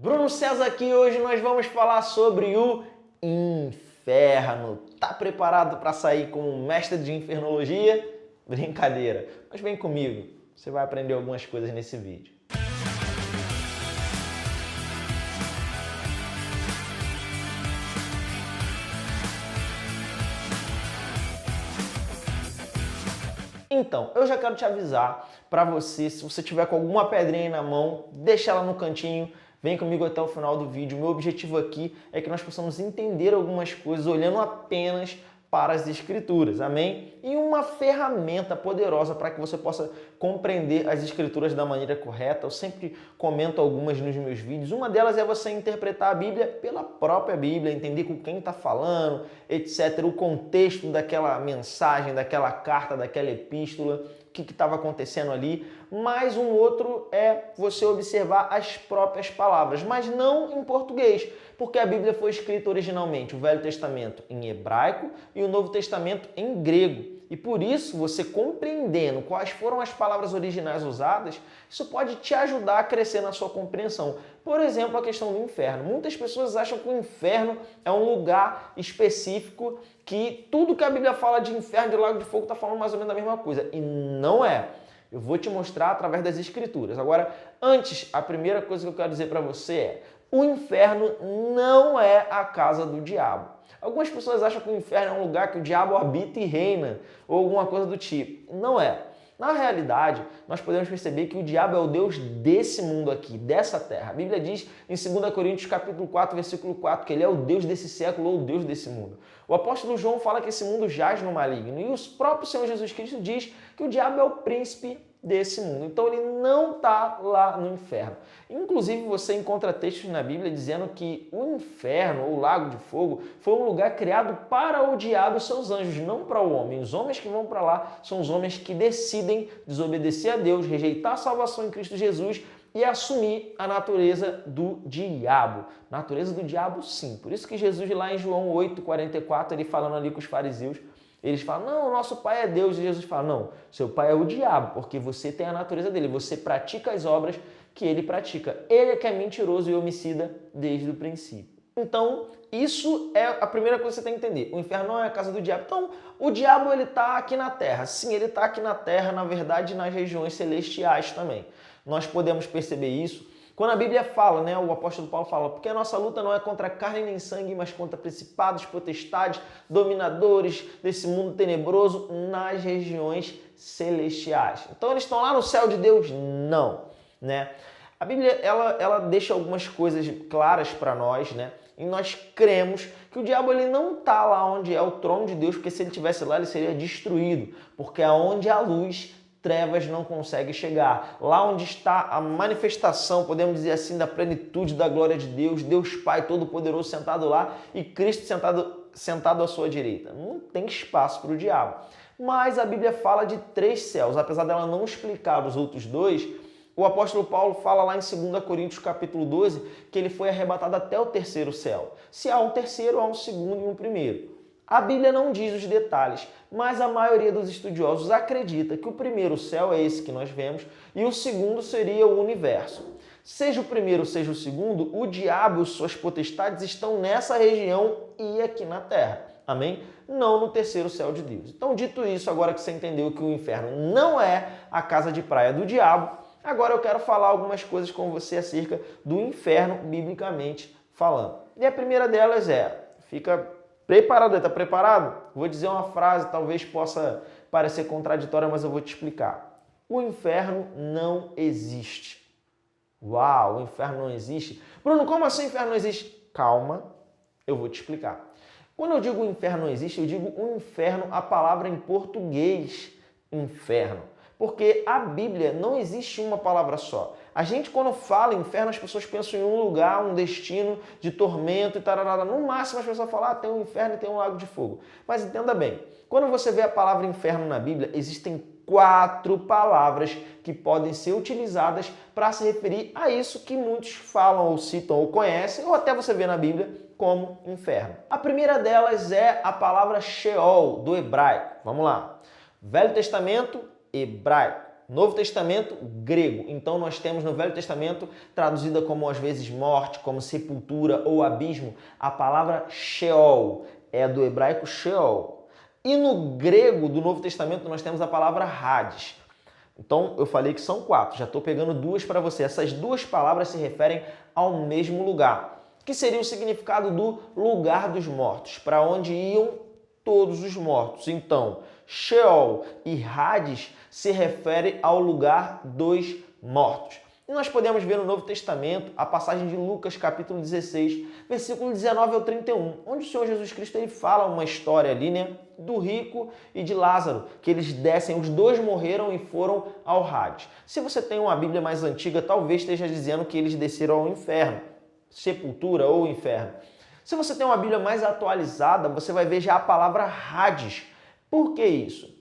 Bruno César aqui, hoje nós vamos falar sobre o inferno. Tá preparado para sair como mestre de infernologia? Brincadeira, mas vem comigo, você vai aprender algumas coisas nesse vídeo. Então, eu já quero te avisar para você, se você tiver com alguma pedrinha aí na mão, deixa ela no cantinho, vem comigo até o final do vídeo. O meu objetivo aqui é que nós possamos entender algumas coisas olhando apenas para as Escrituras, amém? E uma ferramenta poderosa para que você possa compreender as Escrituras da maneira correta. Eu sempre comento algumas nos meus vídeos. Uma delas é você interpretar a Bíblia pela própria Bíblia, entender com quem está falando, etc. O contexto daquela mensagem, daquela carta, daquela epístola, o que estava acontecendo ali. Mas um outro é você observar as próprias palavras, mas não em português, porque a Bíblia foi escrita originalmente, o Velho Testamento em hebraico e o Novo Testamento em grego. E por isso, você compreendendo quais foram as palavras originais usadas, isso pode te ajudar a crescer na sua compreensão. Por exemplo, a questão do inferno. Muitas pessoas acham que o inferno é um lugar específico, que tudo que a Bíblia fala de inferno, de lago de fogo, está falando mais ou menos a mesma coisa. E não é. Eu vou te mostrar através das Escrituras. Agora, antes, a primeira coisa que eu quero dizer para você é: o inferno não é a casa do diabo. Algumas pessoas acham que o inferno é um lugar que o diabo habita e reina, ou alguma coisa do tipo. Não é. Na realidade, nós podemos perceber que o diabo é o Deus desse mundo aqui, dessa terra. A Bíblia diz em 2 Coríntios capítulo 4, versículo 4, que ele é o Deus desse século ou o Deus desse mundo. O apóstolo João fala que esse mundo jaz no maligno. E o próprio Senhor Jesus Cristo diz que o diabo é o príncipe desse mundo. Então ele não está lá no inferno. Inclusive você encontra textos na Bíblia dizendo que o inferno, ou o lago de fogo, foi um lugar criado para o diabo e seus anjos, não para o homem. Os homens que vão para lá são os homens que decidem desobedecer a Deus, rejeitar a salvação em Cristo Jesus e assumir a natureza do diabo. Natureza do diabo, sim. Por isso que Jesus lá em João 8:44, ele falando ali com os fariseus, eles falam: não, nosso pai é Deus. E Jesus fala: não, seu pai é o diabo, porque você tem a natureza dele, você pratica as obras que ele pratica. Ele é que é mentiroso e homicida desde o princípio. Então, isso é a primeira coisa que você tem que entender. O inferno não é a casa do diabo. Então, o diabo ele está aqui na terra. Sim, ele está aqui na terra, na verdade, nas regiões celestiais também. Nós podemos perceber isso quando a Bíblia fala, né, o apóstolo Paulo fala: porque a nossa luta não é contra carne nem sangue, mas contra principados, potestades, dominadores desse mundo tenebroso nas regiões celestiais. Então eles estão lá no céu de Deus? Não, né? A Bíblia ela deixa algumas coisas claras para nós, né? E nós cremos que o diabo ele não está lá onde é o trono de Deus, porque se ele estivesse lá ele seria destruído, porque aonde há luz, trevas não conseguem chegar. Lá onde está a manifestação, podemos dizer assim, da plenitude da glória de Deus, Deus Pai Todo-Poderoso sentado lá e Cristo sentado à sua direita. Não tem espaço para o diabo. Mas a Bíblia fala de 3 céus, apesar dela não explicar os outros 2, o apóstolo Paulo fala lá em 2 Coríntios capítulo 12 que ele foi arrebatado até o 3º céu. Se há um terceiro, há um segundo e um primeiro. A Bíblia não diz os detalhes, mas a maioria dos estudiosos acredita que o primeiro céu é esse que nós vemos e o segundo seria o universo. Seja o primeiro, seja o segundo, o diabo e suas potestades estão nessa região e aqui na terra. Amém? Não no 3º céu de Deus. Então, dito isso, agora que você entendeu que o inferno não é a casa de praia do diabo, agora eu quero falar algumas coisas com você acerca do inferno, biblicamente falando. E a primeira delas é, fica preparado, está preparado? Vou dizer uma frase, talvez possa parecer contraditória, mas eu vou te explicar. O inferno não existe. Uau, o inferno não existe? Bruno, como assim o inferno não existe? Calma, eu vou te explicar. Quando eu digo o inferno não existe, eu digo o inferno, a palavra em português, inferno. Porque a Bíblia não existe uma palavra só. A gente, quando fala inferno, as pessoas pensam em um lugar, um destino de tormento e tarará. No máximo, as pessoas falam: tem um inferno e tem um lago de fogo. Mas entenda bem, quando você vê a palavra inferno na Bíblia, existem 4 palavras que podem ser utilizadas para se referir a isso que muitos falam ou citam ou conhecem, ou até você vê na Bíblia como inferno. A primeira delas é a palavra Sheol, do hebraico. Vamos lá. Velho Testamento, hebraico. Novo Testamento, grego. Então nós temos no Velho Testamento, traduzida como às vezes morte, como sepultura ou abismo, a palavra Sheol, é do hebraico Sheol. E no grego do Novo Testamento nós temos a palavra Hades. Então eu falei que são 4, já estou pegando 2 para você. Essas 2 palavras se referem ao mesmo lugar, que seria o significado do lugar dos mortos, para onde iam todos os mortos. Então, Sheol e Hades se refere ao lugar dos mortos. E nós podemos ver no Novo Testamento a passagem de Lucas, capítulo 16, versículo 19 ao 31, onde o Senhor Jesus Cristo ele fala uma história ali, né, do rico e de Lázaro, que eles descem, os 2 morreram e foram ao Hades. Se você tem uma Bíblia mais antiga, talvez esteja dizendo que eles desceram ao inferno, sepultura ou inferno. Se você tem uma Bíblia mais atualizada, você vai ver já a palavra Hades. Por que isso?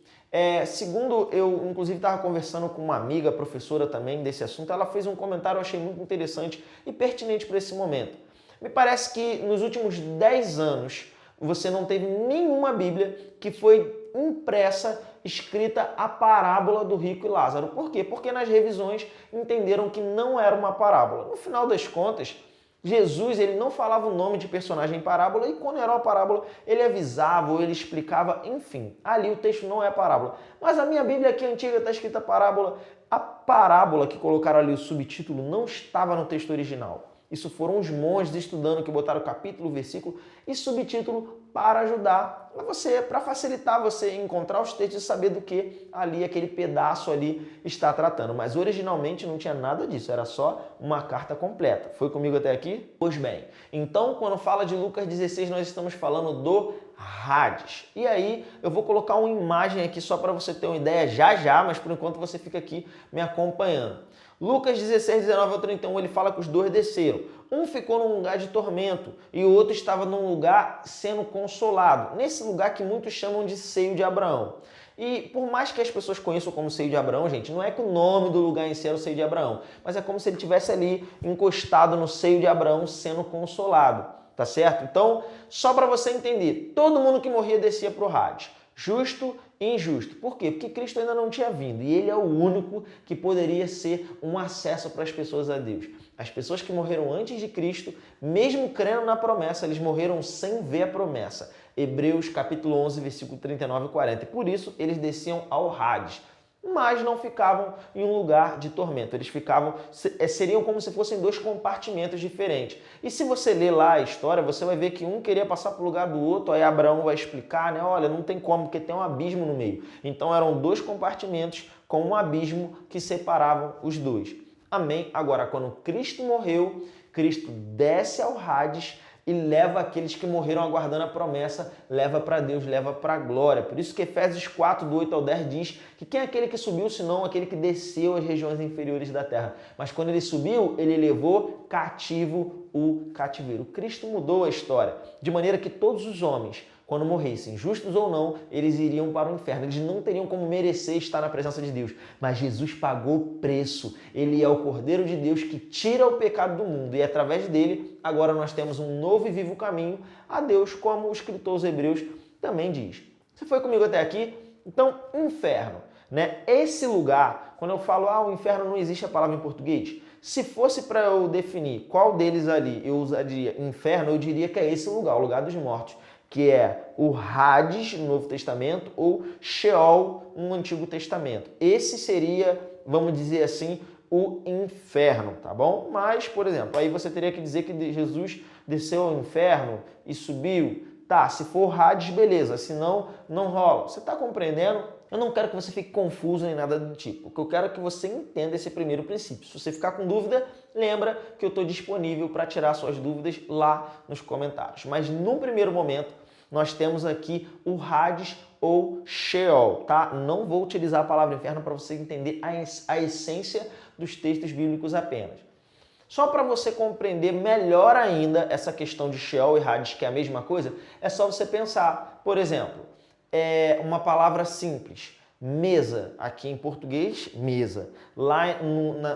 Segundo eu, inclusive, estava conversando com uma amiga, professora também desse assunto, ela fez um comentário, eu achei muito interessante e pertinente para esse momento. Me parece que nos últimos 10 anos você não teve nenhuma Bíblia que foi impressa, escrita a parábola do rico e Lázaro. Por quê? Porque nas revisões entenderam que não era uma parábola. No final das contas, Jesus ele não falava o nome de personagem em parábola e quando era uma parábola ele avisava ou ele explicava, enfim. Ali o texto não é parábola. Mas a minha Bíblia aqui antiga está escrita parábola. A parábola que colocaram ali o subtítulo não estava no texto original. Isso foram os monges estudando que botaram capítulo, versículo e subtítulo para ajudar para facilitar você encontrar os textos e saber do que ali aquele pedaço ali está tratando. Mas originalmente não tinha nada disso, era só uma carta completa. Foi comigo até aqui? Pois bem, então quando fala de Lucas 16 nós estamos falando do Hades. E aí eu vou colocar uma imagem aqui só para você ter uma ideia já, mas por enquanto você fica aqui me acompanhando. Lucas 16, 19 ao 31, ele fala que os 2 desceram. Um ficou num lugar de tormento e o outro estava num lugar sendo consolado. Nesse lugar que muitos chamam de seio de Abraão. E por mais que as pessoas conheçam como seio de Abraão, gente, não é que o nome do lugar em si era o seio de Abraão, mas é como se ele estivesse ali encostado no seio de Abraão sendo consolado, tá certo? Então, só para você entender, todo mundo que morria descia para o Hades. Justo e injusto. Por quê? Porque Cristo ainda não tinha vindo e ele é o único que poderia ser um acesso para as pessoas a Deus. As pessoas que morreram antes de Cristo, mesmo crendo na promessa, eles morreram sem ver a promessa. Hebreus capítulo 11, versículo 39 e 40. E por isso eles desciam ao Hades, mas não ficavam em um lugar de tormento. Eles seriam como se fossem 2 compartimentos diferentes. E se você ler lá a história, você vai ver que um queria passar para o lugar do outro, aí Abraão vai explicar, né? Olha, não tem como, porque tem um abismo no meio. Então eram 2 compartimentos com um abismo que separavam os 2. Amém? Agora, quando Cristo morreu, Cristo desce ao Hades e leva aqueles que morreram aguardando a promessa, leva para Deus, leva para a glória. Por isso que Efésios 4, do 8 ao 10 diz que quem é aquele que subiu, senão aquele que desceu às regiões inferiores da terra. Mas quando ele subiu, ele levou cativo o cativeiro. Cristo mudou a história, de maneira que todos os homens, quando morressem, justos ou não, eles iriam para o inferno. Eles não teriam como merecer estar na presença de Deus. Mas Jesus pagou o preço. Ele é o Cordeiro de Deus que tira o pecado do mundo. E através dele, agora nós temos um novo e vivo caminho a Deus, como o escritor aos Hebreus também diz. Você foi comigo até aqui? Então, inferno, né? Esse lugar, quando eu falo, o inferno não existe a palavra em português. Se fosse para eu definir qual deles ali eu usaria inferno, eu diria que é esse lugar, o lugar dos mortos, que é o Hades no Novo Testamento ou Sheol no Antigo Testamento. Esse seria, vamos dizer assim, o inferno, tá bom? Mas, por exemplo, aí você teria que dizer que Jesus desceu ao inferno e subiu. Tá, se for Hades, beleza, senão não rola. Você está compreendendo? Eu não quero que você fique confuso nem nada do tipo. O que eu quero é que você entenda esse primeiro princípio. Se você ficar com dúvida, lembra que eu estou disponível para tirar suas dúvidas lá nos comentários. Mas, num primeiro momento, nós temos aqui o Hades ou Sheol, tá? Não vou utilizar a palavra inferno para você entender a essência dos textos bíblicos apenas. Só para você compreender melhor ainda essa questão de Sheol e Hades, que é a mesma coisa, é só você pensar, por exemplo, uma palavra simples, mesa, aqui em português, mesa. Lá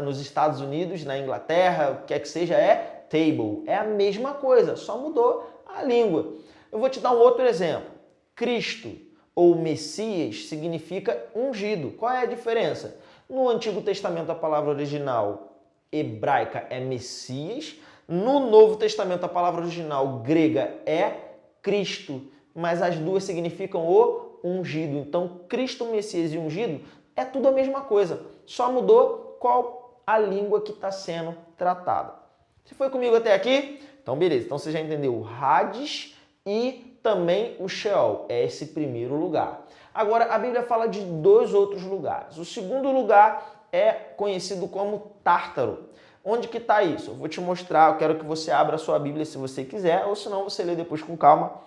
nos Estados Unidos, na Inglaterra, o que é que seja, é table. É a mesma coisa, só mudou a língua. Eu vou te dar um outro exemplo. Cristo ou Messias significa ungido. Qual é a diferença? No Antigo Testamento, a palavra original hebraica é Messias. No Novo Testamento, a palavra original grega é Cristo, mas as duas significam o ungido. Então, Cristo, Messias e ungido é tudo a mesma coisa, só mudou qual a língua que está sendo tratada. Você foi comigo até aqui? Então, beleza. Então, você já entendeu o Hades e também o Sheol. É esse primeiro lugar. Agora, a Bíblia fala de dois outros lugares. O segundo lugar é conhecido como Tártaro. Onde que está isso? Eu vou te mostrar, eu quero que você abra a sua Bíblia se você quiser, ou se não, você lê depois com calma.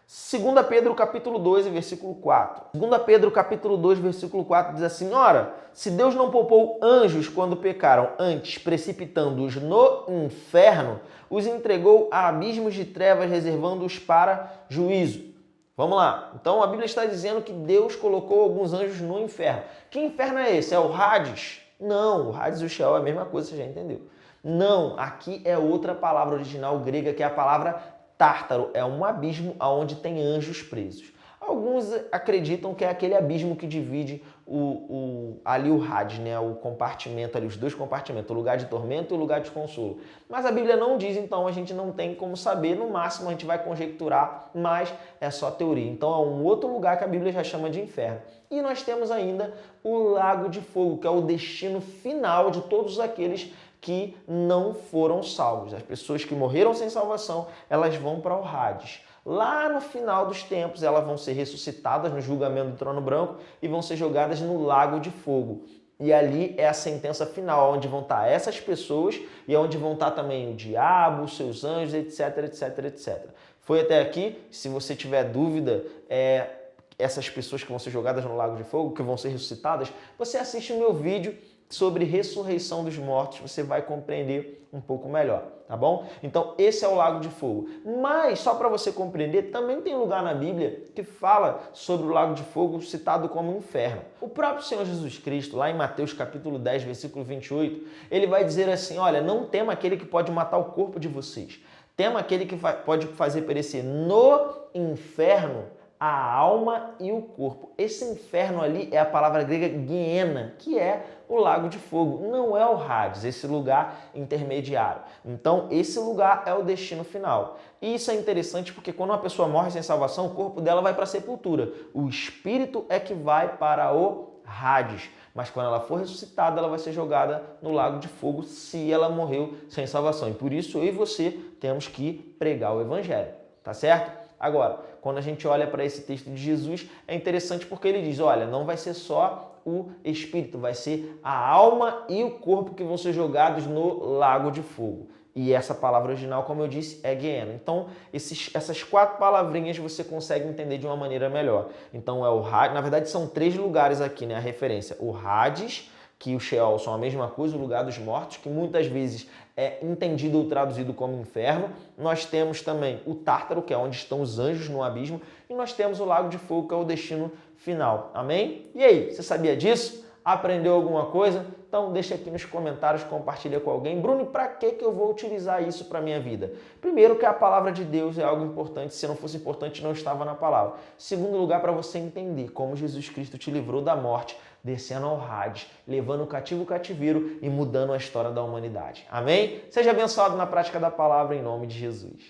2 Pedro capítulo 2, versículo 4. 2 Pedro capítulo 2, versículo 4 diz assim: ora, se Deus não poupou anjos quando pecaram, antes precipitando-os no inferno, os entregou a abismos de trevas, reservando-os para juízo. Vamos lá. Então a Bíblia está dizendo que Deus colocou alguns anjos no inferno. Que inferno é esse? É o Hades? Não, o Hades e o Sheol é a mesma coisa, você já entendeu. Não, aqui é outra palavra original grega, que é a palavra Tártaro. É um abismo onde tem anjos presos. Alguns acreditam que é aquele abismo que divide ali o Hades, né? O compartimento ali, os dois compartimentos, o lugar de tormento e o lugar de consolo. Mas a Bíblia não diz, então a gente não tem como saber. No máximo a gente vai conjecturar, mas é só teoria. Então é um outro lugar que a Bíblia já chama de inferno. E nós temos ainda o Lago de Fogo, que é o destino final de todos aqueles que não foram salvos. As pessoas que morreram sem salvação, elas vão para o Hades. Lá no final dos tempos, elas vão ser ressuscitadas no julgamento do trono branco e vão ser jogadas no lago de fogo. E ali é a sentença final, onde vão estar essas pessoas e onde vão estar também o diabo, os seus anjos, etc, etc, etc. Foi até aqui? Se você tiver dúvida, essas pessoas que vão ser jogadas no lago de fogo, que vão ser ressuscitadas, você assiste o meu vídeo sobre ressurreição dos mortos, você vai compreender um pouco melhor, tá bom? Então, esse é o Lago de Fogo. Mas, só para você compreender, também tem lugar na Bíblia que fala sobre o Lago de Fogo citado como inferno. O próprio Senhor Jesus Cristo, lá em Mateus capítulo 10, versículo 28, ele vai dizer assim: olha, não tema aquele que pode matar o corpo de vocês. Tema aquele que pode fazer perecer no inferno a alma e o corpo. Esse inferno ali é a palavra grega Guiena, que é o lago de fogo. Não é o Hades, esse lugar intermediário. Então, esse lugar é o destino final. E isso é interessante porque quando uma pessoa morre sem salvação, o corpo dela vai para a sepultura. O espírito é que vai para o Hades. Mas quando ela for ressuscitada, ela vai ser jogada no lago de fogo se ela morreu sem salvação. E por isso eu e você temos que pregar o evangelho, tá certo? Agora, quando a gente olha para esse texto de Jesus, é interessante porque ele diz, olha, não vai ser só o espírito, vai ser a alma e o corpo que vão ser jogados no lago de fogo. E essa palavra original, como eu disse, é Guiena. Então, essas 4 palavrinhas você consegue entender de uma maneira melhor. Então, é o Hades, na verdade são 3 lugares aqui, né, a referência. O Hades, que o Sheol são a mesma coisa, o lugar dos mortos, que muitas vezes é entendido ou traduzido como inferno. Nós temos também o Tártaro, que é onde estão os anjos no abismo, e nós temos o Lago de Fogo, que é o destino final. Amém? E aí, você sabia disso? Aprendeu alguma coisa? Então deixa aqui nos comentários, compartilha com alguém. Bruno, e para que eu vou utilizar isso para a minha vida? Primeiro, que a palavra de Deus é algo importante. Se não fosse importante, não estava na palavra. Segundo lugar, para você entender como Jesus Cristo te livrou da morte, descendo ao Hades, levando o cativo o cativeiro e mudando a história da humanidade. Amém? Seja abençoado na prática da palavra em nome de Jesus.